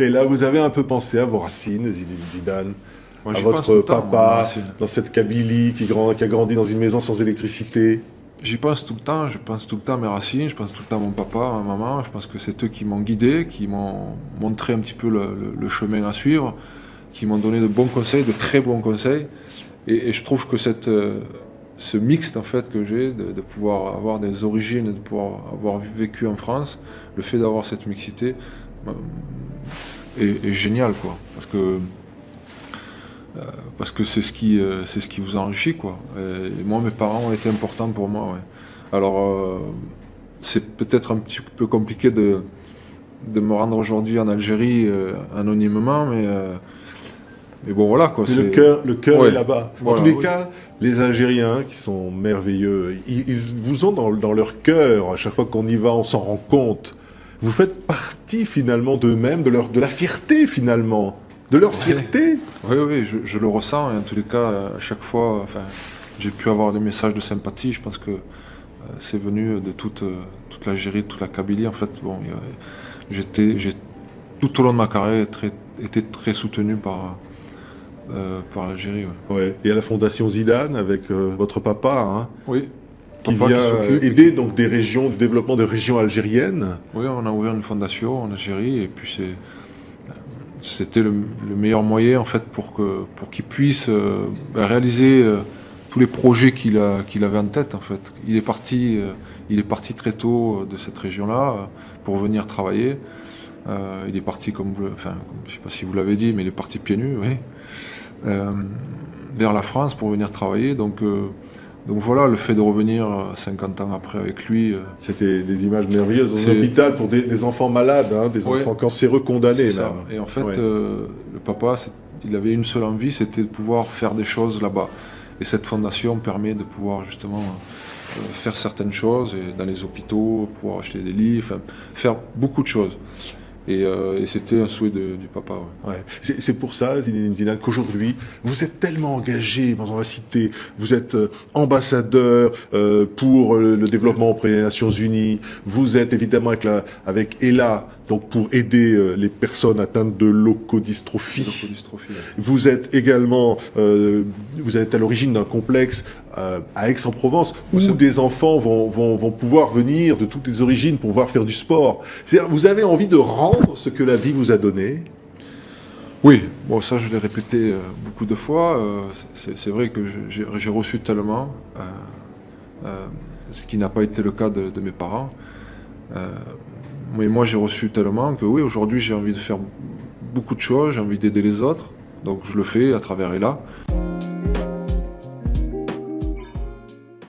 Et là, vous avez un peu pensé à vos racines, Zidane, Moi, à j'y pense tout votre le temps, moi, mes papa, racines. dans cette Kabylie qui a grandi dans une maison sans électricité. J'y pense tout le temps, je pense tout le temps à mes racines, je pense tout le temps à mon papa, à ma maman, je pense que c'est eux qui m'ont guidé, qui m'ont montré un petit peu le chemin à suivre, qui m'ont donné de bons conseils, de très bons conseils. Et je trouve que ce mixte en fait que j'ai, de pouvoir avoir des origines, de pouvoir avoir vécu en France, le fait d'avoir cette mixité euh, est génial, quoi. Parce que c'est ce qui vous enrichit, quoi. Et moi, mes parents ont été importants pour moi, ouais. Alors, c'est peut-être un petit peu compliqué de me rendre aujourd'hui en Algérie anonymement, mais bon, voilà, quoi. Mais C'est... le cœur est Ouais, là-bas. En tous voilà, les oui. cas, les Algériens, qui sont merveilleux, ils vous ont dans leur cœur. À chaque fois qu'on y va, on s'en rend compte. Vous faites partie finalement d'eux-mêmes, de la fierté finalement. De leur Ouais. fierté. Oui, oui, je le ressens, et en tous les cas, à chaque fois, enfin, j'ai pu avoir des messages de sympathie. Je pense que c'est venu de toute l'Algérie, de toute la Kabylie. En fait, bon, j'ai tout au long de ma carrière été très soutenu par l'Algérie. Ouais. Ouais. Et à la Fondation Zidane avec votre papa, hein, Oui, qui papa vient qui s'occupe. aider donc des régions, le développement de régions algériennes. Oui, on a ouvert une fondation en Algérie, et puis c'était le meilleur moyen en fait pour qu'il puisse réaliser tous les projets qu'il avait en tête en fait. Il est parti très tôt de cette région-là pour venir travailler. Il est parti enfin, je sais pas si vous l'avez dit, mais il est parti pieds nus, oui, euh, vers la France pour venir travailler. Donc voilà, le fait de revenir 50 ans après avec lui, C'était des images merveilleuses dans un c'est hôpital pour des enfants malades, hein, des ouais, enfants cancéreux condamnés c'est ça. même. Et en fait, Ouais. le papa, il avait une seule envie, c'était de pouvoir faire des choses là-bas. Et cette fondation permet de pouvoir justement faire certaines choses et dans les hôpitaux, pouvoir acheter des lits, enfin, faire beaucoup de choses. Et c'était un souhait du papa. Ouais. Ouais. C'est pour ça, Zinedine Zidane, qu'aujourd'hui, vous êtes tellement engagé, bon, on va citer, vous êtes ambassadeur pour le développement auprès des Nations Unies, vous êtes évidemment avec ELA, donc pour aider les personnes atteintes de leucodystrophie. Leucodystrophie, ouais. Vous êtes également, vous êtes à l'origine d'un complexe à Aix-en-Provence où Oui, des enfants vont pouvoir venir de toutes les origines pour pouvoir faire du sport. C'est-à-dire, vous avez envie de rendre ce que la vie vous a donné. Oui, bon, ça je l'ai répété beaucoup de fois. C'est vrai que j'ai reçu tellement, euh, ce qui n'a pas été le cas de mes parents. Euh, mais moi j'ai reçu tellement que oui, aujourd'hui j'ai envie de faire beaucoup de choses, j'ai envie d'aider les autres, donc je le fais à travers Ella.